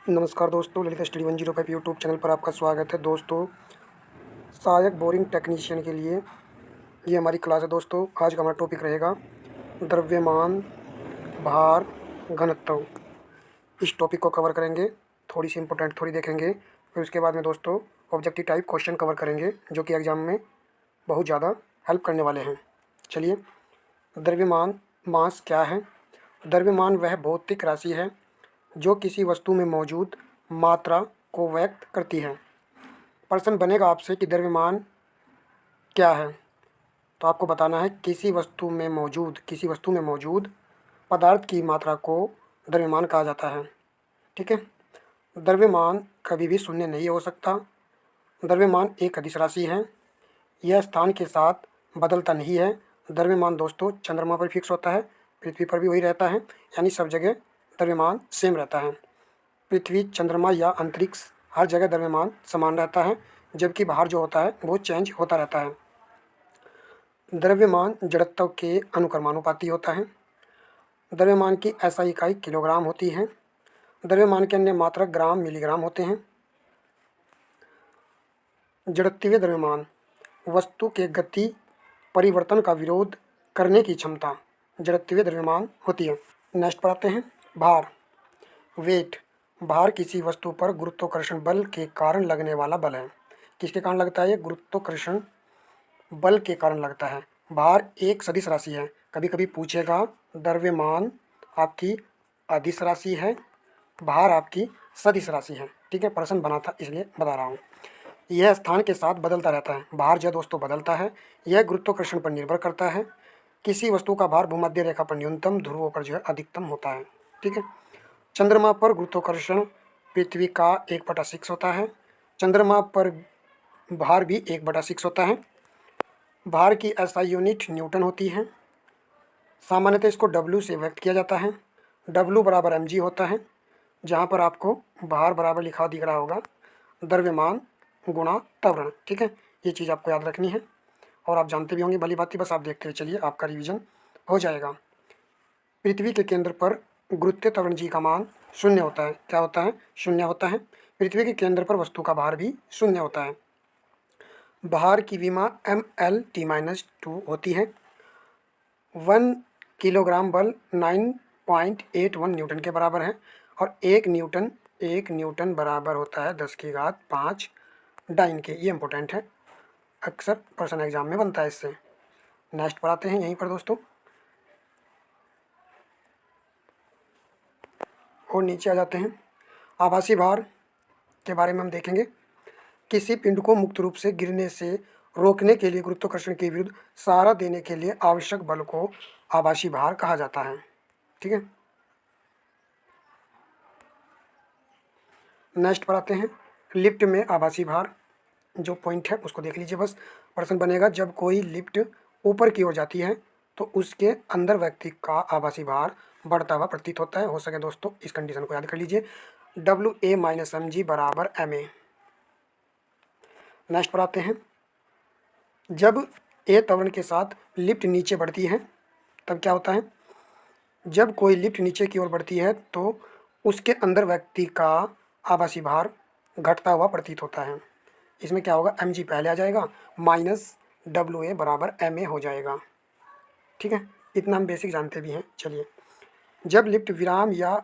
नमस्कार दोस्तों, Lalit study 105 YouTube channel पर आपका स्वागत है। दोस्तों, सहायक बोरिंग टेक्नीशियन के लिए ये हमारी क्लास है। दोस्तों, आज का हमारा टॉपिक रहेगा द्रव्यमान, भार, घनत्व। इस टॉपिक को कवर करेंगे, थोड़ी सी इंपॉर्टेंट थोड़ी देखेंगे। फिर उसके बाद में दोस्तों ऑब्जेक्टिव टाइप क्वेश्चन कवर करेंगे जो कि एग्जाम में बहुत ज़्यादा हेल्प करने वाले हैं। चलिए, द्रव्यमान, मास क्या है? द्रव्यमान वह भौतिक राशि है जो किसी वस्तु में मौजूद मात्रा को व्यक्त करती है। प्रश्न बनेगा आपसे कि द्रव्यमान क्या है, तो आपको बताना है किसी वस्तु में मौजूद पदार्थ की मात्रा को द्रव्यमान कहा जाता है। ठीक है। द्रव्यमान कभी भी शून्य नहीं हो सकता। द्रव्यमान एक अदिश राशि है। यह स्थान के साथ बदलता नहीं है। द्रव्यमान दोस्तों चंद्रमा पर फिक्स होता है, पृथ्वी पर भी वही रहता है, यानी सब जगह द्रव्यमान सेम रहता है। पृथ्वी, चंद्रमा या अंतरिक्ष हर जगह द्रव्यमान समान रहता है, जबकि बाहर जो होता है वो चेंज होता रहता है। द्रव्यमान जड़त्व के अनुक्रमानुपाती होता है। द्रव्यमान की SI इकाई किलोग्राम होती है। द्रव्यमान के अन्य मात्रक ग्राम, मिलीग्राम होते हैं। जड़त्वीय द्रव्यमान, वस्तु के गति परिवर्तन का विरोध करने की क्षमता जड़त्वीय द्रव्यमान होती है। नेक्स्ट पर आते हैं, भार, वेट। भार किसी वस्तु पर गुरुत्वाकर्षण बल के कारण लगने वाला बल है। किसके कारण लगता है? ये गुरुत्वाकर्षण बल के कारण लगता है। भार एक सदिश राशि है। कभी कभी पूछेगा द्रव्यमान आपकी अदिश राशि है, भार आपकी सदिश राशि है। ठीक है, प्रश्न बना था इसलिए बता रहा हूँ। यह स्थान के साथ बदलता रहता है। भार जो दोस्तों बदलता है, यह गुरुत्वाकर्षण पर निर्भर करता है। किसी वस्तु का भार भूमध्य रेखा पर न्यूनतम, ध्रुवों पर जो है अधिकतम होता है। ठीक है। चंद्रमा पर गुरुत्वाकर्षण पृथ्वी का 1/6 होता है। चंद्रमा पर भार भी 1/6 होता है। भार की SI यूनिट न्यूटन होती है। सामान्यतः इसको W से व्यक्त किया जाता है। W बराबर mg होता है, जहाँ पर आपको भार बराबर लिखा दिख रहा होगा द्रव्यमान गुणा त्वरण। ठीक है, ये चीज़ आपको याद रखनी है और आप जानते भी होंगे, भली बात, बस आप देखते हुए चलिए, आपका रिवीजन हो जाएगा। पृथ्वी के केंद्र पर गुरुत्वीय त्वरण जी का मान 0 होता है। क्या होता है? 0 होता है। पृथ्वी के केंद्र पर वस्तु का भार भी 0 होता है। भार की विमा MLT-2 होती है। 1 किलोग्राम बल 9.81 न्यूटन के बराबर है और 1 न्यूटन बराबर होता है 10⁵ डाइन के। ये इंपॉर्टेंट है, अक्सर पर्सनल एग्जाम में बनता है इससे। नेक्स्ट पर आते हैं, यहीं पर दोस्तों और नीचे आ जाते हैं। आभासी भार के बारे में हम देखेंगे। किसी पिंड को मुक्त रूप से गिरने से रोकने के लिए गुरुत्वाकर्षण के विरुद्ध सहारा देने के लिए आवश्यक बल को आभासी भार कहा जाता है। ठीक है। नेक्स्ट पर आते हैं, लिफ्ट में आभासी भार। जो पॉइंट है उसको देख लीजिए बस। प्रश्न बनेगा, जब कोई लिफ्ट ऊपर की ओर जाती है तो उसके अंदर व्यक्ति का आभासी भार बढ़ता हुआ प्रतीत होता है। हो सके दोस्तों इस कंडीशन को याद कर लीजिए, WA - mg बराबर MA। नेक्स्ट पर आते हैं, जब A त्वरण के साथ लिफ्ट नीचे बढ़ती है तब क्या होता है? जब कोई लिफ्ट नीचे की ओर बढ़ती है तो उसके अंदर व्यक्ति का आभासी भार घटता हुआ प्रतीत होता है। इसमें क्या होगा? mg पहले आ जाएगा, -WA बराबर MA हो जाएगा। ठीक है, इतना हम बेसिक जानते भी हैं। चलिए, जब लिफ्ट विराम या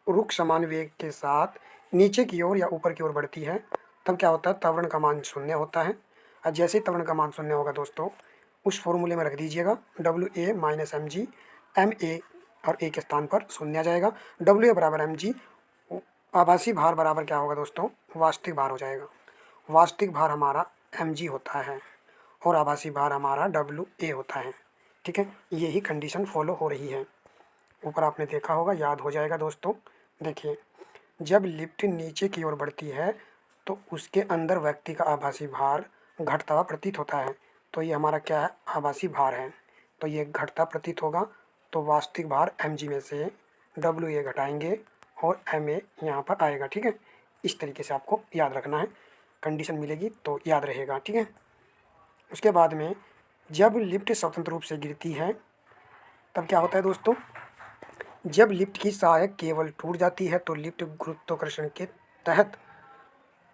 रुख समान वेग के साथ नीचे की ओर या ऊपर की ओर बढ़ती है तब क्या होता है? त्वरण का मान 0 होता है। और जैसे ही त्वरण का मान 0 होगा दोस्तों, उस फॉर्मूले में रख दीजिएगा WA - mg, MA और A के स्थान पर 0 आ जाएगा। WA बराबर mg, आभासी भार बराबर क्या होगा दोस्तों? वास्तविक भार हो जाएगा। वास्तविक भार हमारा mg होता है और आभासी भार हमारा WA होता है। ठीक है, यही कंडीशन फॉलो हो रही है। ऊपर आपने देखा होगा, याद हो जाएगा दोस्तों। देखिए, जब लिफ्ट नीचे की ओर बढ़ती है तो उसके अंदर व्यक्ति का आभासी भार घटता हुआ प्रतीत होता है। तो ये हमारा क्या है? आभासी भार है, तो ये घटता प्रतीत होगा। तो वास्तविक भार mg में से WA घटाएंगे और MA यहाँ पर आएगा। ठीक है, इस तरीके से आपको याद रखना है, कंडीशन मिलेगी तो याद रहेगा। ठीक है। उसके बाद में जब लिफ्ट स्वतंत्र रूप से गिरती है तब क्या होता है दोस्तों? जब लिफ्ट की सहायक केबल टूट जाती है तो लिफ्ट गुरुत्वाकर्षण के तहत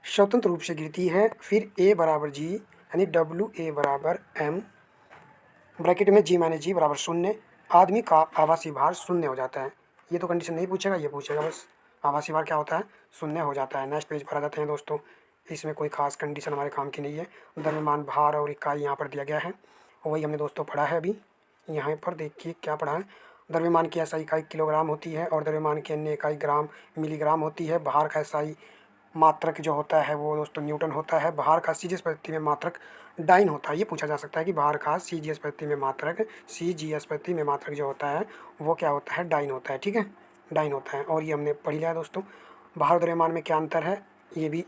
स्वतंत्र रूप से गिरती है। फिर ए बराबर जी यानी डब्ल्यू ए बराबर एम ब्रैकेट में जी माइनस जी बराबर शून्य, आदमी का आभासी भार शून्य हो जाता है। ये तो कंडीशन नहीं पूछेगा, ये पूछेगा बस आभासी भार क्या होता है, शून्य हो जाता है। नेक्स्ट पेज पर आ जाते हैं दोस्तों। इसमें कोई खास कंडीशन हमारे काम की नहीं है। द्रव्यमान भार और इकाई यहाँ पर दिया गया है, वही हमने दोस्तों पढ़ा है अभी। यहाँ पर देखिए क्या पढ़ा है। द्रव्यमान की एसआई इकाई किलोग्राम होती है और द्रव्यमान की अन्य इकाई ग्राम मिलीग्राम होती है। भार का एसआई मात्रक जो होता है वो दोस्तों न्यूटन होता है। भार का सीजीएस पद्धति में मात्रक डाइन होता है। ये पूछा जा सकता है कि भार का सीजीएस पद्धति में मात्रक, सीजीएस पद्धति में मात्रक जो होता है वो क्या होता है, डाइन होता है। ठीक है, डाइन होता है। और ये हमने पढ़ लिया है दोस्तों। भार द्रव्यमान में क्या अंतर है, ये भी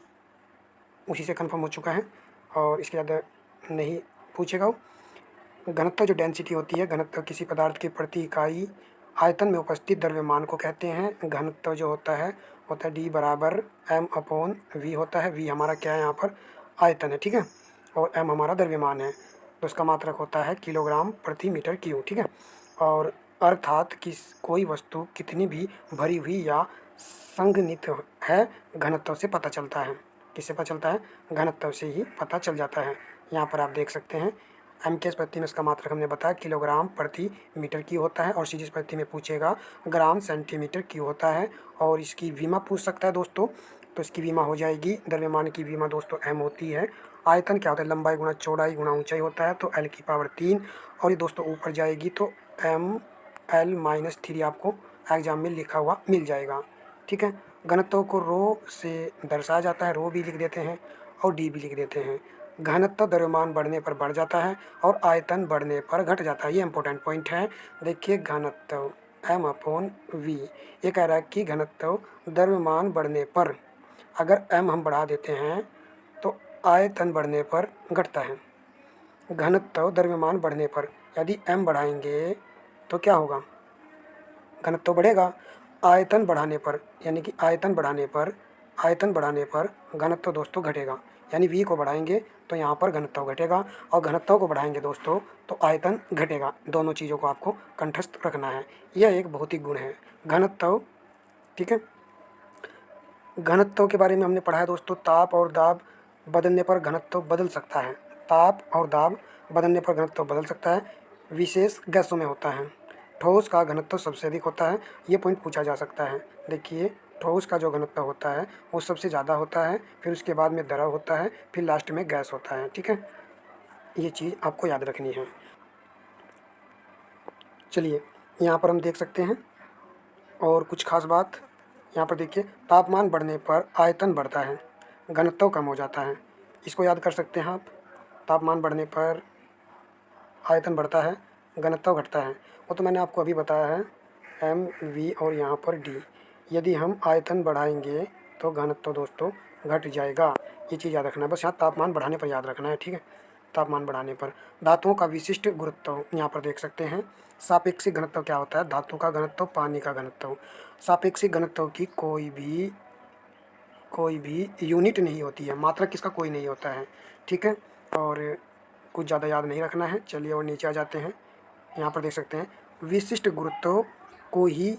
उसी से कन्फर्म हो चुका है और इसके ज़्यादा नहीं पूछेगा वो। घनत्व जो डेंसिटी होती है, घनत्व किसी पदार्थ की प्रति इकाई आयतन में उपस्थित द्रव्यमान को कहते हैं। घनत्व जो होता है डी बराबर एम अपॉन वी होता है। वी हमारा क्या है यहाँ पर, आयतन है। ठीक है, और एम हमारा द्रव्यमान है, तो इसका मात्रक होता है किलोग्राम प्रति मीटर क्यूब। ठीक है, और अर्थात कोई वस्तु कितनी भी भरी हुई या संघनित है घनत्व से पता चलता है। किससे पता चलता है, घनत्व से ही पता चल जाता है। यहाँ पर आप देख सकते हैं एम के पद्धति में इसका मात्रक हमने बताया किलोग्राम प्रति मीटर क्यूब होता है, और सीजीएस पद्धति में पूछेगा ग्राम सेंटीमीटर क्यूब होता है। और इसकी विमा पूछ सकता है दोस्तों, तो इसकी विमा हो जाएगी, द्रव्यमान की विमा दोस्तों एम होती है। आयतन क्या होता है, लंबाई गुणा चौड़ाई गुणा ऊंचाई होता है, तो एल की पावर 3। और ये दोस्तों ऊपर जाएगी तो एम एल माइनस 3 आपको एग्जाम में लिखा हुआ मिल जाएगा। ठीक है, घनत्व को रो से दर्शाया जाता है, रो भी लिख देते हैं और डी भी लिख देते हैं। घनत्व द्रव्यमान बढ़ने पर बढ़ जाता है और आयतन बढ़ने पर घट जाता है। ये इंपॉर्टेंट पॉइंट है। देखिए घनत्व एम अपॉन वी, ये कह रहा है कि घनत्व द्रव्यमान बढ़ने पर, अगर एम हम बढ़ा देते हैं तो आयतन बढ़ने पर घटता है। घनत्व द्रव्यमान बढ़ने पर यदि एम बढ़ाएंगे तो क्या होगा, घनत्व बढ़ेगा। आयतन बढ़ाने पर यानी कि आयतन बढ़ाने पर घनत्व दोस्तों घटेगा। यानी v को बढ़ाएंगे तो यहाँ पर घनत्व घटेगा, और घनत्व को बढ़ाएंगे दोस्तों तो आयतन घटेगा। दोनों चीज़ों को आपको कंठस्थ रखना है। यह एक भौतिक गुण है घनत्व। ठीक है, घनत्व के बारे में हमने पढ़ा है दोस्तों। ताप और दाब बदलने पर घनत्व बदल सकता है। ताप और दाब बदलने पर घनत्व बदल सकता है, विशेष गैसों में होता है। ठोस का घनत्व सबसे अधिक होता है, ये पॉइंट पूछा जा सकता है। देखिए ठोस का जो घनत्व होता है वो सबसे ज़्यादा होता है, फिर उसके बाद में द्रव होता है, फिर लास्ट में गैस होता है। ठीक है, ये चीज़ आपको याद रखनी है। चलिए यहाँ पर हम देख सकते हैं और कुछ खास बात। यहाँ पर देखिए तापमान बढ़ने पर आयतन बढ़ता है, घनत्व कम हो जाता है। इसको याद कर सकते हैं आप। तापमान बढ़ने पर आयतन बढ़ता है, घनत्व घटता है। वो तो मैंने आपको अभी बताया है, एम वी और यहाँ पर डी। यदि हम आयतन बढ़ाएंगे तो घनत्व दोस्तों घट जाएगा। ये चीज़ याद रखना है, बस यहाँ तापमान बढ़ाने पर याद रखना है। ठीक है, तापमान बढ़ाने पर। धातुओं का विशिष्ट गुरुत्व यहाँ पर देख सकते हैं। सापेक्षिक घनत्व क्या होता है, धातु का घनत्व, पानी का घनत्व। सापेक्षिक घनत्व की कोई भी यूनिट नहीं होती है, मात्रक किसका कोई नहीं होता है। ठीक है, और कुछ ज़्यादा याद नहीं रखना है। चलिए और नीचे आ जाते हैं। यहाँ पर देख सकते हैं विशिष्ट गुरुत्व को ही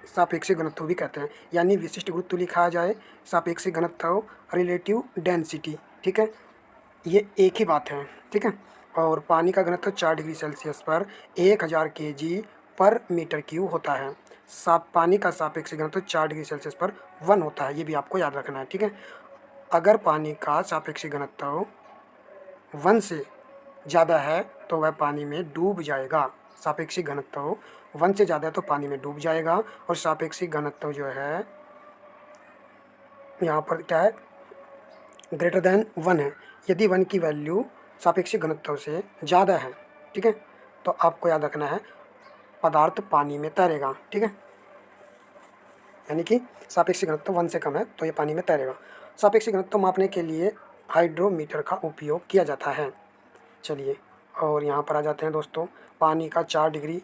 सापेक्षिक घनत्व भी कहते हैं। यानी विशिष्ट गुरुत्व लिखा जाए सापेक्षिक घनत्व, रिलेटिव डेंसिटी। ठीक है, ये एक ही बात है। ठीक है, और पानी का घनत्व 4 डिग्री सेल्सियस पर 1000 kg पर मीटर क्यूब होता है। पानी का सापेक्षिक घनत्व 4 डिग्री सेल्सियस पर 1 होता है, ये भी आपको याद रखना है। ठीक है, अगर पानी का सापेक्षिक घनत्व 1 से ज़्यादा है तो वह पानी में डूब जाएगा। सापेक्षिक घनत्व 1 से ज़्यादा है तो पानी में डूब जाएगा। और सापेक्षिक घनत्व जो है यहाँ पर क्या है, ग्रेटर देन 1 है। यदि 1 की वैल्यू सापेक्षिक घनत्व से ज़्यादा है, ठीक है, तो आपको याद रखना है पदार्थ पानी में तैरेगा। ठीक है, यानी कि सापेक्षिक घनत्व 1 से कम है तो ये पानी में तैरेगा। सापेक्षिक घनत्व मापने के लिए हाइड्रोमीटर का उपयोग किया जाता है। चलिए और यहाँ पर आ जाते हैं दोस्तों। पानी का 4 डिग्री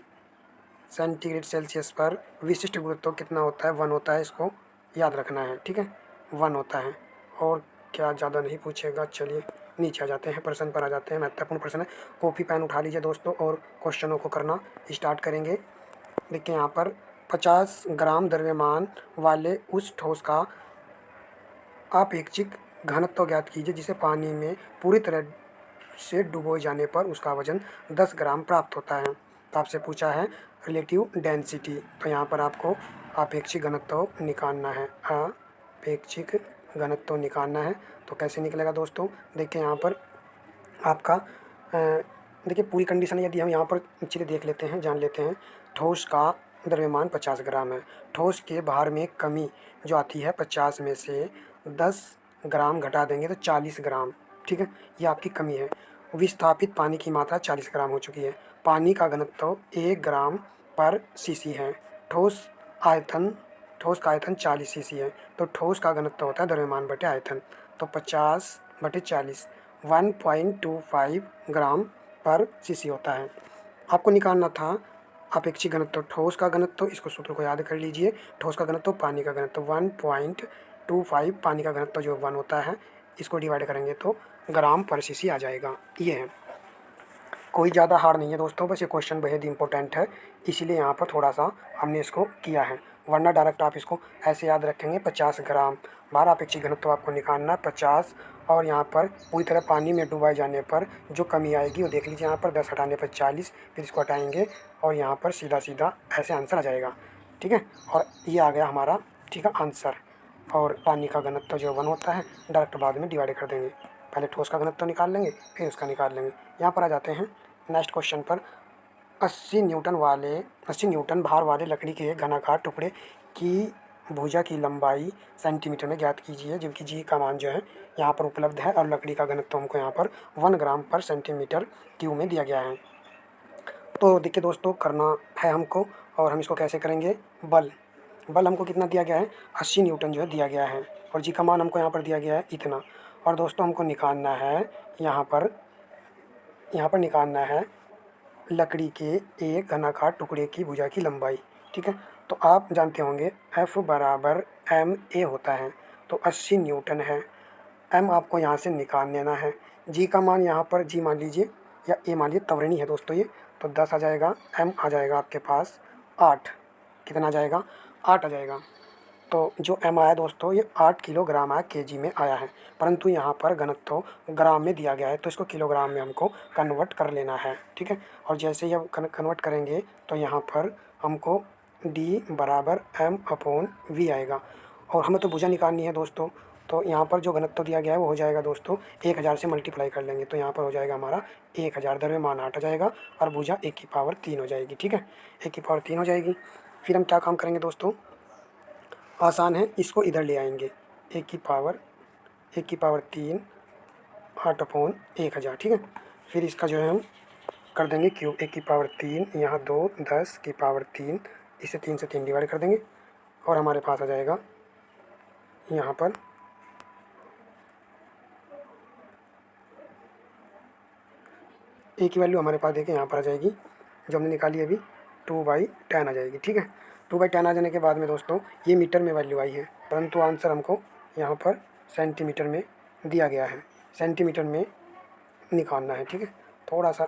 सेंटीग्रेड सेल्सियस पर विशिष्ट गुरुत्व कितना होता है, 1 होता है, इसको याद रखना है। ठीक है, 1 होता है। और क्या ज़्यादा नहीं पूछेगा। चलिए नीचे आ जाते हैं, प्रश्न पर आ जाते हैं। महत्वपूर्ण प्रश्न है, कॉपी पेन उठा लीजिए दोस्तों और क्वेश्चनों को करना स्टार्ट करेंगे। देखिए यहाँ पर 50 ग्राम द्रव्यमान वाले उस ठोस का आपेक्षिक घनत्व ज्ञात कीजिए जिसे पानी में पूरी तरह से डुबोए जाने पर उसका वजन 10 ग्राम प्राप्त होता है। तो आपसे पूछा है रिलेटिव डेंसिटी, तो यहाँ पर आपको आपेक्षिक घनत्व निकालना है। आपेक्षिक घनत्व निकालना है तो कैसे निकलेगा दोस्तों, देखिए यहाँ पर आपका देखिए पूरी कंडीशन यदि हम यहाँ पर चलिए देख लेते हैं, जान लेते हैं। ठोस का द्रव्यमान 50 ग्राम है, ठोस के भार में कमी जो आती है 50 में से 10 ग्राम घटा देंगे तो 40 ग्राम, ठीक है, ये आपकी कमी है। विस्थापित पानी की मात्रा 40 ग्राम हो चुकी है। पानी का घनत्व 1 ग्राम पर सीसी है। ठोस आयतन ठोस का आयतन 40 सीसी है, तो ठोस का घनत्व होता है द्रव्यमान बटे आयतन, तो 50 बटे 40 1.25 ग्राम पर सीसी होता है। आपको निकालना था अपेक्षित घनत्व, ठोस का घनत्व, इसको सूत्र को याद कर लीजिए। ठोस का घनत्व पानी का घनत्व 1.25, पानी का घनत्व जो 1 होता है, इसको डिवाइड करेंगे तो ग्राम पर सीसी आ जाएगा। ये है, कोई ज़्यादा हार्ड नहीं है दोस्तों, बस ये क्वेश्चन बेहद इंपॉर्टेंट है, इसीलिए यहाँ पर थोड़ा सा हमने इसको किया है, वरना डायरेक्ट आप इसको ऐसे याद रखेंगे 50 ग्राम। बार अपेक्षित घनत्व आपको निकालना 50, और यहाँ पर पूरी तरह पानी में डुबाए जाने पर जो कमी आएगी वो देख लीजिए, यहाँ पर 10 हटाने पर 40, फिर इसको हटाएंगे और यहाँ पर सीधा सीधा ऐसे आंसर आ जाएगा, ठीक है। और ये आ गया हमारा, ठीक है, आंसर। और पानी का घनत्व जो 1 होता है डायरेक्ट बाद में डिवाइड कर देंगे, पहले ठोस का घनत्व निकाल लेंगे फिर उसका निकाल लेंगे। यहाँ पर आ जाते हैं नेक्स्ट क्वेश्चन पर। 80 न्यूटन भार वाले लकड़ी के घनाकार टुकड़े की भुजा की लंबाई सेंटीमीटर में ज्ञात कीजिए, जबकि जी का मान जो है यहाँ पर उपलब्ध है और लकड़ी का घनत्व हमको यहाँ पर 1 ग्राम पर सेंटीमीटर क्यूब में दिया गया है। तो देखिए दोस्तों, करना है हमको, और हम इसको कैसे करेंगे। बल हमको कितना दिया गया है, 80 न्यूटन जो है दिया गया है, और जी का मान हमको यहाँ पर दिया गया है इतना। और दोस्तों हमको निकालना है यहाँ पर निकालना है लकड़ी के एक घनाकार टुकड़े की भुजा की लंबाई, ठीक है। तो आप जानते होंगे F बराबर ma होता है, तो 80 न्यूटन है। m आपको यहाँ से निकाल लेना है। g का मान यहाँ पर g मान लीजिए या a मान लीजिए, त्वरणी है दोस्तों ये, तो 10 आ जाएगा। m आ जाएगा आपके पास 8, कितना आ जाएगा, 8 आ जाएगा। तो जो m आया दोस्तों ये 8 किलोग्राम आया, kg में आया है, परंतु यहाँ पर घनत्व ग्राम में दिया गया है, तो इसको किलोग्राम में हमको कन्वर्ट कर लेना है, ठीक है। और जैसे ही हम कन्वर्ट करेंगे तो यहाँ पर हमको d बराबर m/v आएगा, और हमें तो भुजा निकालनी है दोस्तों, तो यहाँ पर जो घनत्व दिया गया है वो हो जाएगा दोस्तों 1000 से मल्टीप्लाई कर लेंगे, तो यहाँ पर हो जाएगा हमारा 1000, द्रव्यमान 8 आ जाएगा और भुजा 1 की पावर 3 हो जाएगी, ठीक है, 1 की पावर 3 हो जाएगी। फिर हम क्या काम करेंगे दोस्तों, आसान है, इसको इधर ले आएंगे, 1 की पावर 3 8/1000, ठीक है। फिर इसका जो है हम कर देंगे क्यूब, 1 की पावर 3, यहाँ 2 10 की पावर 3, इसे 3 से 3 डिवाइड कर देंगे और हमारे पास आ जाएगा यहाँ पर ए की वैल्यू हमारे पास देखिए यहाँ पर आ जाएगी, जो हमने निकाली अभी 2/10 आ जाएगी, ठीक है। 2/10 आ जाने के बाद में दोस्तों ये मीटर में वैल्यू आई है, परंतु आंसर हमको यहाँ पर सेंटीमीटर में दिया गया है, सेंटीमीटर में निकालना है, ठीक है। थोड़ा सा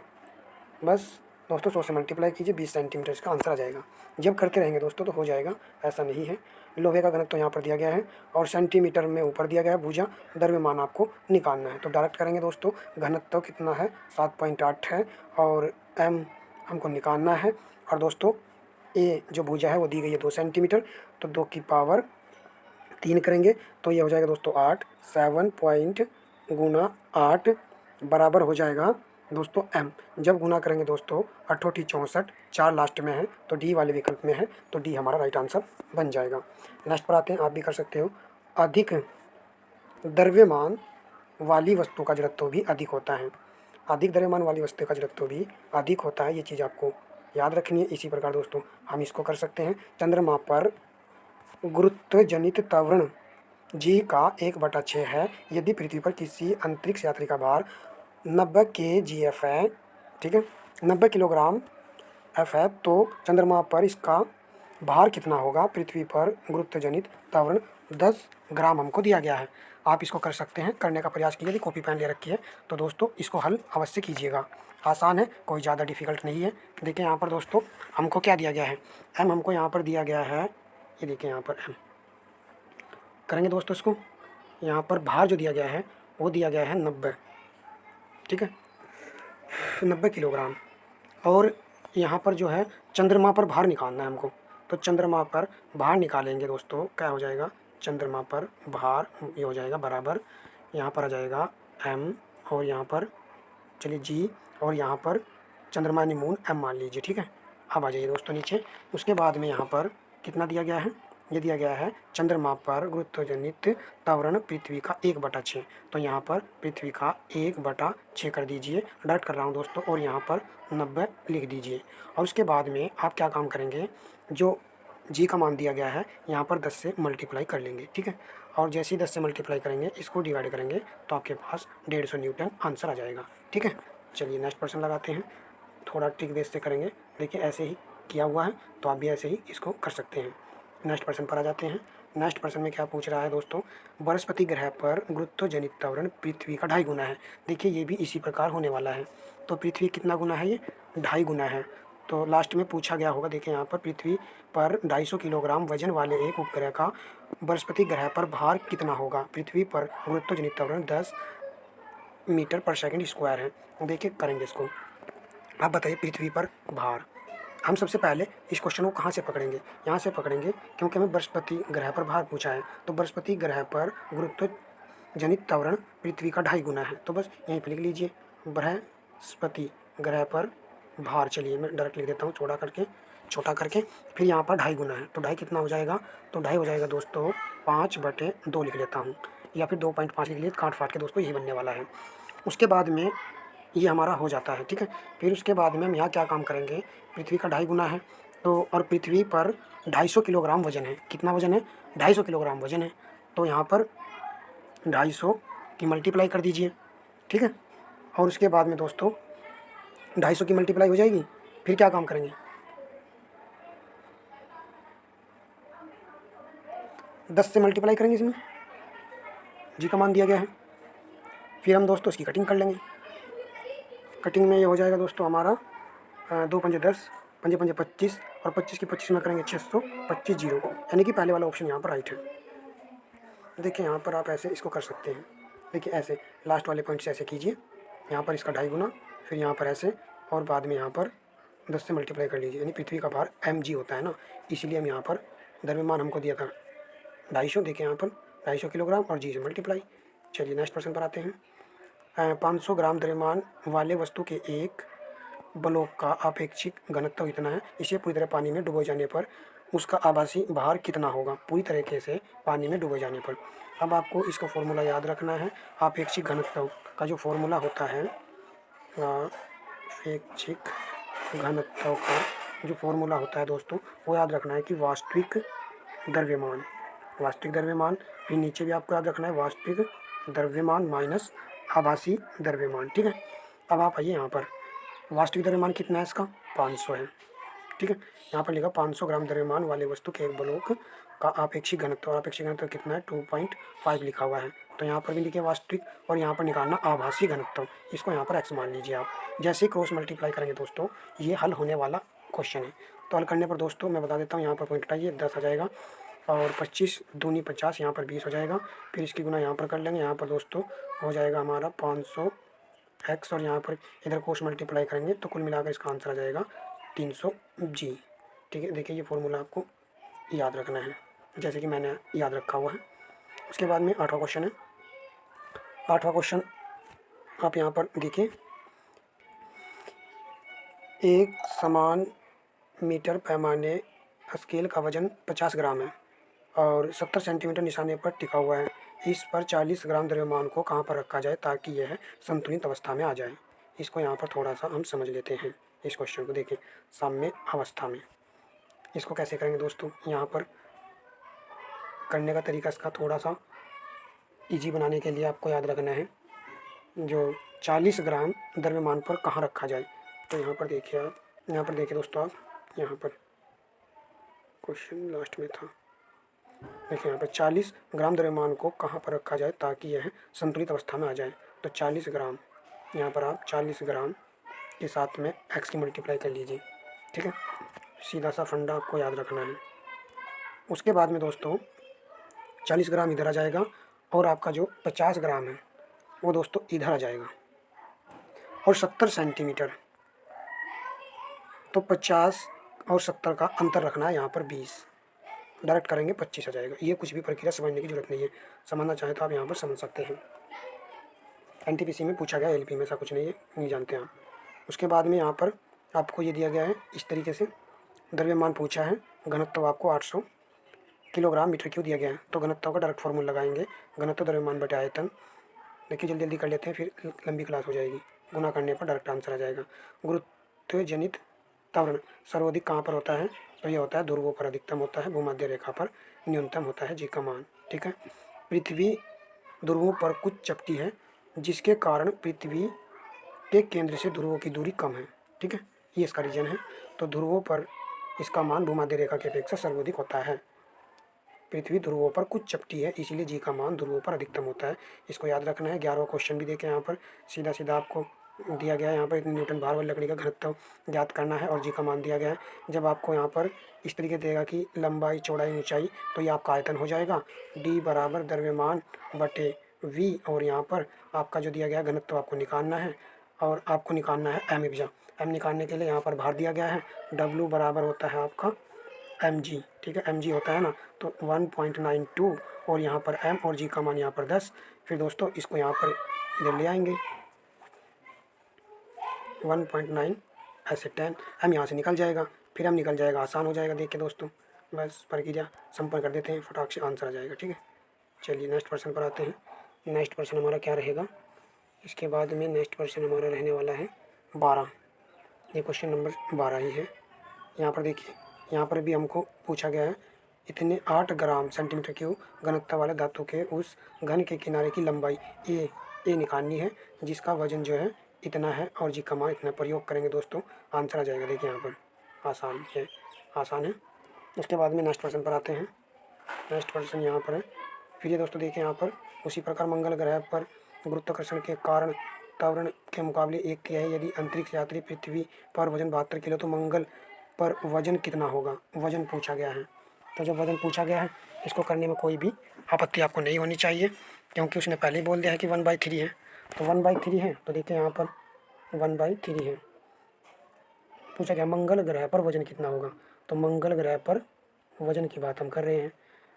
बस दोस्तों 100 से मल्टीप्लाई कीजिए, 20 सेंटीमीटर इसका आंसर आ जाएगा। जब करते रहेंगे दोस्तों तो हो जाएगा, ऐसा नहीं है। लोहे का घनत्व यहाँ पर दिया गया है और सेंटीमीटर में ऊपर दिया गया है भुजा, द्रव्यमान आपको निकालना है, तो डायरेक्ट करेंगे दोस्तों। घनत्व कितना है, 7.8 है, और m हमको निकालना है, और दोस्तों ए जो भुजा है वो दी गई है 2 सेंटीमीटर, तो 2 की पावर 3 करेंगे तो ये हो जाएगा दोस्तों 8, 7 पॉइंट गुना 8 बराबर हो जाएगा दोस्तों m। जब गुना करेंगे दोस्तों 8 64, 4 लास्ट में है तो डी वाले विकल्प में है, तो डी हमारा राइट आंसर बन जाएगा। नेक्स्ट पर आते हैं, आप भी कर सकते हो। अधिक द्रव्यमान वाली वस्तु का जड़त्व भी अधिक होता है, अधिक द्रव्यमान वाली वस्तु का जड़त्व भी अधिक होता है, ये चीज़ आपको याद रखनी है। इसी प्रकार दोस्तों हम इसको कर सकते हैं। चंद्रमा पर गुरुत्व जनित त्वरण g का 1/6 है, यदि पृथ्वी पर किसी अंतरिक्ष यात्री का भार 90 kgf है, ठीक है, 90 किलोग्राम f है, तो चंद्रमा पर इसका भार कितना होगा। पृथ्वी पर गुरुत्व जनित त्वरण 10 ग्राम हमको दिया गया है। आप इसको कर सकते हैं, करने का प्रयास कीजिए। यदि कॉपी पेन ले रखी है तो दोस्तों इसको हल अवश्य कीजिएगा। आसान है, कोई ज़्यादा डिफ़िकल्ट नहीं है। देखिए यहाँ पर दोस्तों हमको क्या दिया गया है, एम हमको यहाँ पर दिया गया है, ये देखिए यहाँ पर एम करेंगे दोस्तों इसको। यहाँ पर भार जो दिया गया है वो दिया गया है 90, ठीक है, 90 किलोग्राम। और यहाँ पर जो है चंद्रमा पर भार निकालना है हमको, तो चंद्रमा पर भार निकालेंगे दोस्तों। क्या हो जाएगा, चंद्रमा पर भार ये हो जाएगा बराबर, यहाँ पर आ जाएगा एम और यहाँ पर चलिए जी, और यहाँ पर चंद्रमा यानी मून एम मान लीजिए, ठीक है। अब आ जाइए दोस्तों नीचे। उसके बाद में यहाँ पर कितना दिया गया है, ये दिया गया है चंद्रमा पर गुरुत्वजनित त्वरण पृथ्वी का 1/6। तो यहाँ पर पृथ्वी का 1/6 कर दीजिए, डायरेक्ट कर रहा हूँ दोस्तों, और यहाँ पर 90 लिख दीजिए। और उसके बाद में आप क्या काम करेंगे, जो जी का मान दिया गया है यहाँ पर 10 से मल्टीप्लाई कर लेंगे, ठीक है। और जैसे ही 10 से मल्टीप्लाई करेंगे, इसको डिवाइड करेंगे तो आपके पास 150 न्यूटन आंसर आ जाएगा, ठीक है। चलिए नेक्स्ट क्वेश्चन लगाते हैं, थोड़ा ट्रिक बेस से करेंगे। देखिए ऐसे ही किया हुआ है तो आप भी ऐसे ही इसको कर सकते हैं। नेक्स्ट प्रश्न पर आ जाते हैं। नेक्स्ट प्रश्न में क्या पूछ रहा है दोस्तों, बृहस्पति ग्रह पर गुरुत्वजनित त्वरण पृथ्वी का 2.5 गुना है। देखिए ये भी इसी प्रकार होने वाला है। तो पृथ्वी कितना गुना है, ये 2.5 गुना है। तो लास्ट में पूछा गया होगा, देखिए यहाँ पर पृथ्वी पर 250 किलोग्राम वजन वाले एक उपग्रह का बृहस्पति ग्रह पर भार कितना होगा। पृथ्वी पर गुरुत्वजनित त्वरण 10 मीटर पर सेकंड स्क्वायर है। देखिए करेंगे इसको। आप बताइए पृथ्वी पर भार, हम सबसे पहले इस क्वेश्चन को कहाँ से पकड़ेंगे, यहाँ से पकड़ेंगे, क्योंकि हमें बृहस्पति ग्रह पर भार पूछा है। तो बृहस्पति ग्रह पर गुरुत्वजनित त्वरण पृथ्वी का 2.5 गुना है। तो बस यहीं पर लिख लीजिए बृहस्पति ग्रह पर भार। चलिए मैं डायरेक्ट लिख देता हूँ छोटा करके। फिर यहाँ पर 2.5 गुना है, तो 2.5 कितना हो जाएगा, तो 2.5 हो जाएगा दोस्तों 5/2 लिख लेता हूँ, या फिर 2.5 लिख लिए, काट फाट के दोस्तों यही बनने वाला है। उसके बाद में ये हमारा हो जाता है, ठीक है। फिर उसके बाद में हम यहाँ क्या काम करेंगे, पृथ्वी का 2.5 गुना है, तो और पृथ्वी पर 250 किलोग्राम वजन है। कितना वजन है, 250 किलोग्राम वजन है। तो यहाँ पर 250 की मल्टीप्लाई कर दीजिए, ठीक है। और उसके बाद में दोस्तों 250 की मल्टीप्लाई हो जाएगी। फिर क्या काम करेंगे, 10 से मल्टीप्लाई करेंगे, इसमें जी का मान दिया गया है। फिर हम दोस्तों इसकी कटिंग कर लेंगे। कटिंग में ये हो जाएगा दोस्तों हमारा 2 पंजे 10, पंजे पंजे 25, और 25 की 25 में करेंगे 625 जीरो, यानी कि पहले वाला ऑप्शन यहाँ पर राइट है। देखिए यहाँ पर आप ऐसे इसको कर सकते हैं। देखिए ऐसे लास्ट वाले पॉइंट से ऐसे कीजिए, यहाँ पर इसका 2.5 गुना, फिर यहाँ पर ऐसे, और बाद में यहाँ पर 10 से मल्टीप्लाई कर लीजिए, यानी पृथ्वी का भार mg होता है ना, इसीलिए हम यहाँ पर द्रव्यमान हमको दिया था 250। देखिए यहाँ पर 250 किलोग्राम और जी से मल्टीप्लाई। चलिए नेक्स्ट प्रश्न पर आते हैं। 500 ग्राम द्रव्यमान वाले वस्तु के एक ब्लॉक का अपेक्षित घनत्व इतना है, इसे पूरी तरह पानी में डुबो जाने पर उसका आभासी भार कितना होगा। पूरी तरीके से पानी में डुबो जाने पर। अब आपको इसका फॉर्मूला याद रखना है। अपेक्षित घनत्व का जो फॉर्मूला होता है, अपेक्षित घनत्व का जो फॉर्मूला होता है दोस्तों, वो याद रखना है कि वास्तविक द्रव्यमान, फिर नीचे भी आपको याद रखना है वास्तविक द्रव्यमान माइनस आभासी द्रव्यमान, ठीक है। अब आप आइए यहाँ पर, वास्तविक द्रव्यमान कितना है इसका, 500 है, ठीक है। यहाँ पर लिखा 500 ग्राम द्रव्यमान वाले वस्तु के एक ब्लॉक का अपेक्षित घनत्व, और अपेक्षित घनत्व कितना है 2.5 लिखा हुआ है। तो यहाँ पर भी लिखिए वास्तविक, और यहाँ पर निकालना आभासी घनत्व, इसको यहाँ पर x मान लीजिए आप। जैसे ही क्रॉस मल्टीप्लाई करेंगे दोस्तों, ये हल होने वाला क्वेश्चन है। तो हल करने पर दोस्तों मैं बता देता हूँ, यहाँ पर पॉइंट हटाइए, 10 आ जाएगा, और 25 दूनी 50, यहाँ पर 20 हो जाएगा। फिर इसकी गुना यहाँ पर कर लेंगे, यहाँ पर दोस्तों हो जाएगा हमारा 500 x, और यहाँ पर इधर क्रॉस मल्टीप्लाई करेंगे तो कुल मिलाकर इसका आंसर आ जाएगा 300 g, ठीक है। देखिए ये फॉर्मूला आपको याद रखना है, जैसे कि मैंने याद रखा हुआ है। उसके बाद में 8वां क्वेश्चन है। 8वां क्वेश्चन आप यहाँ पर देखिए, एक समान मीटर पैमाने स्केल का वजन 50 ग्राम है और 70 सेंटीमीटर निशाने पर टिका हुआ है। इस पर 40 ग्राम द्रव्यमान को कहाँ पर रखा जाए ताकि यह संतुलित अवस्था में आ जाए। इसको यहाँ पर थोड़ा सा हम समझ लेते हैं। इस क्वेश्चन को देखिए, साम्य अवस्था में इसको कैसे करेंगे दोस्तों, यहाँ पर करने का तरीका इसका थोड़ा सा इजी बनाने के लिए आपको याद रखना है, जो 40 ग्राम द्रव्यमान पर कहाँ रखा जाए। तो यहाँ पर देखिए आप, यहाँ पर देखिए दोस्तों आप, यहाँ पर क्वेश्चन लास्ट में था, देखिए यहाँ पर 40 ग्राम द्रव्यमान को कहाँ पर रखा जाए ताकि यह संतुलित अवस्था में आ जाए। तो 40 ग्राम, यहाँ पर आप 40 ग्राम के साथ में x की मल्टीप्लाई कर लीजिए। ठीक है, सीधा सा फंडा आपको याद रखना है। उसके बाद में दोस्तों 40 ग्राम इधर आ जाएगा और आपका जो 50 ग्राम है वो दोस्तों इधर आ जाएगा। और 70 सेंटीमीटर, तो 50 और 70 का अंतर रखना है, यहाँ पर 20, डायरेक्ट करेंगे 25 आ जाएगा। ये कुछ भी प्रक्रिया समझने की जरूरत नहीं है, समझना चाहे तो आप यहाँ पर समझ सकते हैं। एनटीपीसी में पूछा गया, एलपी में ऐसा कुछ नहीं है, नहीं जानते आप। उसके बाद में यहाँ पर आपको ये दिया गया है इस तरीके से, द्रव्यमान पूछा है, घनत्व आपको 800 किलोग्राम मीटर क्यूब दिया गया है। तो घनत्व का डायरेक्ट फॉर्मूला लगाएंगे, घनत्व द्रव्यमान बटे आयतन। देखिए जल्दी जल्दी कर लेते हैं, फिर लंबी क्लास हो जाएगी। गुना करने पर डायरेक्ट आंसर आ जाएगा। गुरुत्व जनित त्वरण सर्वाधिक कहाँ पर होता है? तो ये होता है ध्रुवों पर अधिकतम होता है, भूमध्य रेखा पर न्यूनतम होता है जी का मान। ठीक है, पृथ्वी ध्रुवों पर कुछ चपटी है जिसके कारण पृथ्वी के केंद्र से ध्रुवों की दूरी कम है। ठीक है, ये इसका रीजन है। तो ध्रुवों पर इसका मान भूमध्य रेखा की अपेक्षा सर्वाधिक होता है। पृथ्वी ध्रुवों पर कुछ चपटी है, इसीलिए जी का मान ध्रुवों पर अधिकतम होता है। इसको याद रखना है। 11वां क्वेश्चन भी देखें, यहाँ पर सीधा सीधा आपको दिया गया है, यहाँ पर न्यूटन भार वाली लकड़ी का घनत्व ज्ञात करना है और जी का मान दिया गया है। जब आपको यहाँ पर इस तरीके देगा कि लंबाई चौड़ाई ऊंचाई, तो ये आपका आयतन हो जाएगा। डी बराबर द्रव्यमान बटे वी, और यहाँ पर आपका जो दिया गया घनत्व आपको निकालना है, और आपको निकालना है एम इब्जा। एम निकालने के लिए यहाँ पर भार दिया गया है, डब्लू बराबर होता है आपका एम जी। ठीक है, एम जी होता है ना, तो 1.92, और यहाँ पर एम और जी का मान यहाँ पर 10। फिर दोस्तों इसको यहाँ पर इधर ले आएंगे, 1.9 ऐसे 10, एम यहाँ से निकल जाएगा, फिर एम निकल जाएगा, आसान हो जाएगा। देखिए दोस्तों, बस प्रक्रिया संपन्न कर देते हैं, फटाक से आंसर आ जाएगा। ठीक है, चलिए नेक्स्ट पर्सन पर आते हैं। नेक्स्ट पर्सन हमारा क्या रहेगा? इसके बाद में नेक्स्ट पर्सन हमारा रहने वाला है 12। ये क्वेश्चन नंबर 12 ही है। यहाँ पर देखिए, यहाँ पर भी हमको पूछा गया है, इतने 8 ग्राम सेंटीमीटर क्यूब घनत्व वाले धातु के उस घन के किनारे की लंबाई ए निकालनी है जिसका वजन जो है इतना है, और जी का मान इतना। प्रयोग करेंगे दोस्तों, आंसर आ जाएगा। देखिए यहाँ पर आसान है, आसान है। उसके बाद में नेक्स्ट पर्सन पर आते हैं। नेक्स्ट पर्सन यहाँ पर है। फिर ये दोस्तों देखिए, यहाँ पर उसी प्रकार मंगल ग्रह पर गुरुत्वाकर्षण के कारण त्वरण के मुकाबले एक तिहाई यदि अंतरिक्ष यात्री पृथ्वी पर वजन 72 किलो, तो मंगल पर वजन कितना होगा? वजन पूछा गया है। तो जब वजन पूछा गया है, इसको करने में कोई भी आपत्ति आपको नहीं होनी चाहिए, क्योंकि उसने पहले ही बोल दिया है कि 1/3 है। तो 1/3 है, तो देखिए यहाँ पर 1/3 है। पूछा गया मंगल ग्रह पर वजन कितना होगा, तो मंगल ग्रह पर वजन की बात हम कर रहे हैं।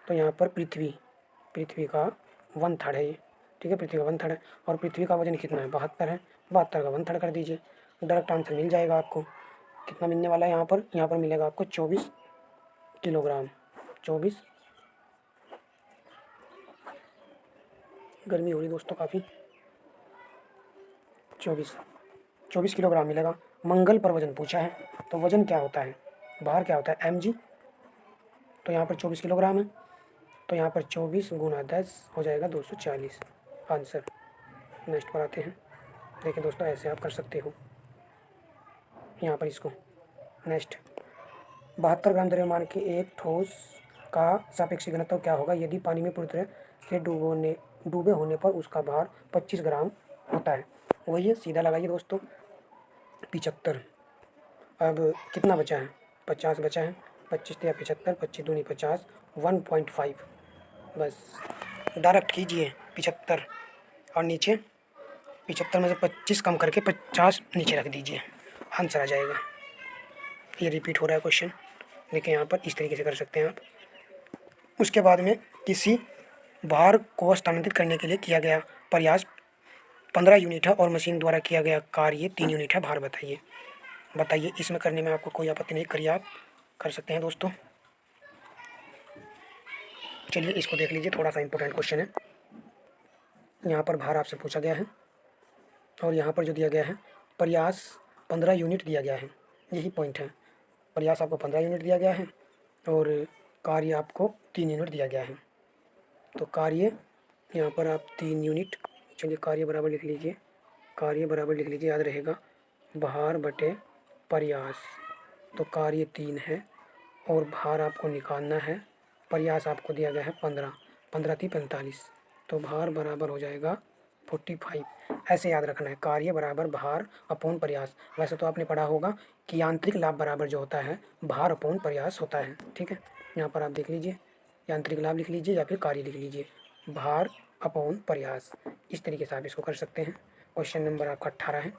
तो यहाँ पर पृथ्वी का 1/3 है ये। ठीक है, पृथ्वी का 1/3 है, और पृथ्वी का वजन कितना है? 72 है। 72 का 1/3 कर दीजिए, डायरेक्ट आंसर मिल जाएगा आपको। कितना मिलने वाला है यहाँ पर? यहाँ पर मिलेगा आपको 24 किलोग्राम। 24, गर्मी हो रही दोस्तों काफ़ी, 24 किलोग्राम मिलेगा। मंगल पर वजन पूछा है, तो वजन क्या होता है? भार क्या होता है? M g. तो यहाँ पर 24 किलोग्राम है, तो यहाँ पर 24 गुना 10 हो जाएगा 240 आंसर। नेक्स्ट पर आते हैं। देखिए दोस्तों, ऐसे आप कर सकते हो यहाँ पर इसको। नेक्स्ट, 72 ग्राम द्रव्यमान के एक ठोस का सापेक्षिक घनत्व क्या होगा यदि पानी में पूरी तरह से डूबे होने पर उसका भार 25 ग्राम होता है? वही है, सीधा लगाइए दोस्तों। 75, अब कितना बचा है? 50 बचा है। 25 या 75, 25 दूनी 50, 1.5। बस डायरेक्ट कीजिए 75, और नीचे 75 में से 25 कम करके 50 नीचे रख दीजिए, आंसर आ जाएगा। ये रिपीट हो रहा है क्वेश्चन, देखिए यहाँ पर इस तरीके से कर सकते हैं आप। उसके बाद में किसी भार को स्थानांतरित करने के लिए किया गया प्रयास 15 यूनिट है और मशीन द्वारा किया गया कार्य 3 यूनिट है। भार बताइए इसमें करने में आपको कोई आपत्ति नहीं, करिए, आप कर सकते हैं दोस्तों। चलिए इसको देख लीजिए, थोड़ा सा इंपॉर्टेंट क्वेश्चन है। यहाँ पर भार आपसे पूछा गया है, और यहाँ पर जो दिया गया है प्रयास 15 यूनिट दिया गया है, यही पॉइंट है। प्रयास आपको 15 यूनिट दिया गया है और कार्य आपको 3 यूनिट दिया गया है। तो कार्य यहाँ पर आप 3 यूनिट, चलिए कार्य बराबर लिख लीजिए, कार्य बराबर लिख लीजिए, याद रहेगा, भार बटे प्रयास। तो कार्य 3 है और भार आपको निकालना है प्रयास आपको दिया गया है 15, 15 × 3 = 45, तो भार बराबर हो जाएगा 45। ऐसे याद रखना है, कार्य बराबर भार अपॉन प्रयास। वैसे तो आपने पढ़ा होगा कि यांत्रिक लाभ बराबर जो होता है भार अपॉन प्रयास होता है। ठीक है, यहाँ पर आप देख लीजिए, यांत्रिक लाभ लिख लीजिए या फिर कार्य लिख लीजिए, भार अपॉन प्रयास। इस तरीके से आप इसको कर सकते हैं। क्वेश्चन नंबर आपका 18 है,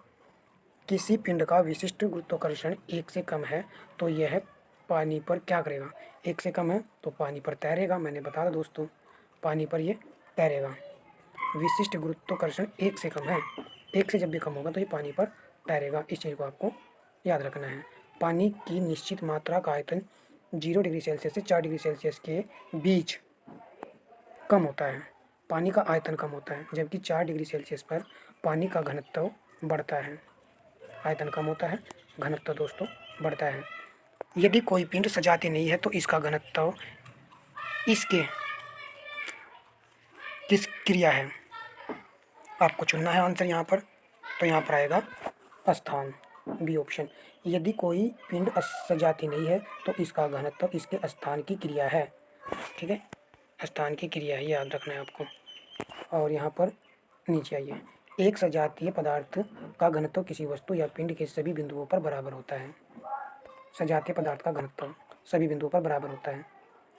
किसी पिंड का विशिष्ट गुरुत्वाकर्षण 1 से कम है तो यह पानी पर क्या करेगा। 1 से कम है तो पानी पर तैरेगा, मैंने बताया दोस्तों, पानी पर ये तैरेगा। विशिष्ट गुरुत्वाकर्षण 1 से कम है, 1 से जब भी कम होगा तो ये पानी पर तैरेगा। इस चीज़ को आपको याद रखना है। पानी की निश्चित मात्रा का आयतन 0 डिग्री सेल्सियस से 4 डिग्री सेल्सियस के बीच कम होता है। पानी का आयतन कम होता है, जबकि 4 डिग्री सेल्सियस पर पानी का घनत्व बढ़ता है। आयतन कम होता है, घनत्व दोस्तों बढ़ता है। यदि कोई पिंड सजाती नहीं है तो इसका घनत्व इसके किस क्रिया है, आपको चुनना है आंसर यहाँ पर। तो यहाँ पर आएगा स्थान, बी ऑप्शन। यदि कोई पिंड सजाती नहीं है तो इसका घनत्व इसके स्थान की क्रिया है। ठीक है, स्थान की क्रिया है, याद रखना है आपको। और यहाँ पर नीचे आइए, एक सजातीय पदार्थ का घनत्व किसी वस्तु या पिंड के सभी बिंदुओं पर बराबर होता है। सजातीय पदार्थ का घनत्व सभी बिंदुओं पर बराबर होता है।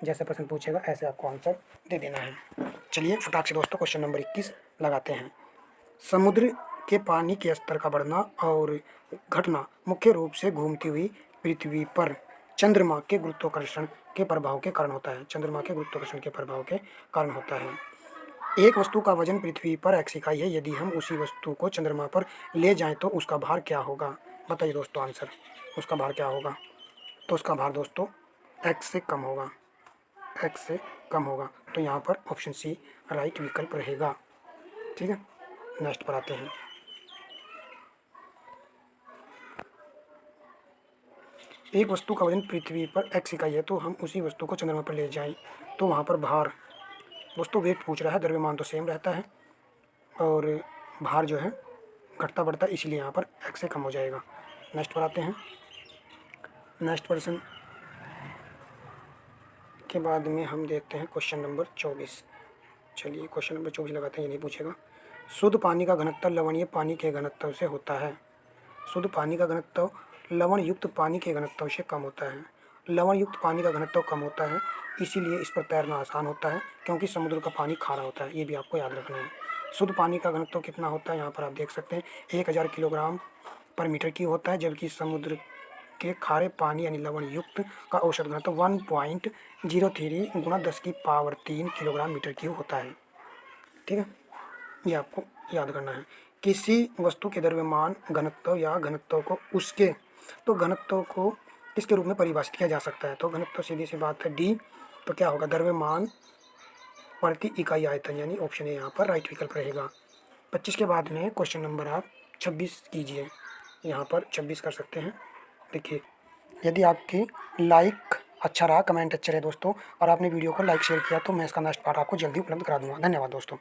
जैसे प्रश्न पूछेगा ऐसे आपको आंसर दे देना है। चलिए फटाक से दोस्तों क्वेश्चन नंबर 21 लगाते हैं। समुद्र के पानी के स्तर का बढ़ना और घटना मुख्य रूप से घूमती हुई पृथ्वी पर चंद्रमा के गुरुत्वाकर्षण के प्रभाव के कारण होता है। चंद्रमा के गुरुत्वाकर्षण के प्रभाव के कारण होता है। एक वस्तु का वजन पृथ्वी पर x इकाई है, यदि हम उसी वस्तु को चंद्रमा पर ले जाएं तो उसका भार क्या होगा। बताइए दोस्तों आंसर, उसका भार क्या होगा। तो उसका भार दोस्तों x से कम होगा, x से कम होगा। तो यहाँ पर ऑप्शन सी राइट विकल्प रहेगा। ठीक है, नेक्स्ट पर आते हैं। एक वस्तु का वजन पृथ्वी पर x इकाई है, तो हम उसी वस्तु को चंद्रमा पर ले जाएं तो वहाँ पर भार, दोस्तों वेट पूछ रहा है, द्रव्यमान तो सेम रहता है और भार जो है घटता बढ़ता है, इसलिए यहाँ पर x से कम हो जाएगा। नेक्स्ट पर आते हैं। नेक्स्ट प्रश्न के बाद में हम देखते हैं क्वेश्चन नंबर 24। चलिए क्वेश्चन नंबर 24 लगाते हैं, ये नहीं पूछेगा। शुद्ध पानी का घनत्व लवणीय पानी के घनत्व से होता है। शुद्ध पानी का घनत्व लवण युक्त पानी के घनत्व से कम होता है। लवण युक्त पानी का घनत्व कम होता है, इसीलिए इस पर तैरना आसान होता है, क्योंकि समुद्र का पानी खारा होता है। ये भी आपको याद रखना है। शुद्ध पानी का घनत्व कितना होता है, यहाँ पर आप देख सकते हैं 1000 किलोग्राम पर मीटर क्यूब होता है, जबकि समुद्र के खारे पानी यानी लवण युक्त का औसत घनत्व 1.03 × 10³ किलोग्राम मीटर क्यूब होता है। ठीक है, ये आपको याद करना है। किसी वस्तु के द्रव्यमान घनत्व या घनत्व को उसके, तो घनत्व को किसके रूप में परिभाषित किया जा सकता है। तो घनत्व सीधी सी बात है डी, तो क्या होगा द्रव्यमान प्रति इकाई आयतन, यानी ऑप्शन ए यहाँ पर राइट विकल्प रहेगा। 25 के बाद में क्वेश्चन नंबर आप 26 कीजिए, यहाँ पर 26 कर सकते हैं। देखिए, यदि आपकी लाइक अच्छा रहा, कमेंट अच्छे रहे दोस्तों, और आपने वीडियो को लाइक शेयर किया तो मैं इसका नेक्स्ट पार्ट आपको जल्दी उपलब्ध करा दूंगा। धन्यवाद दोस्तों।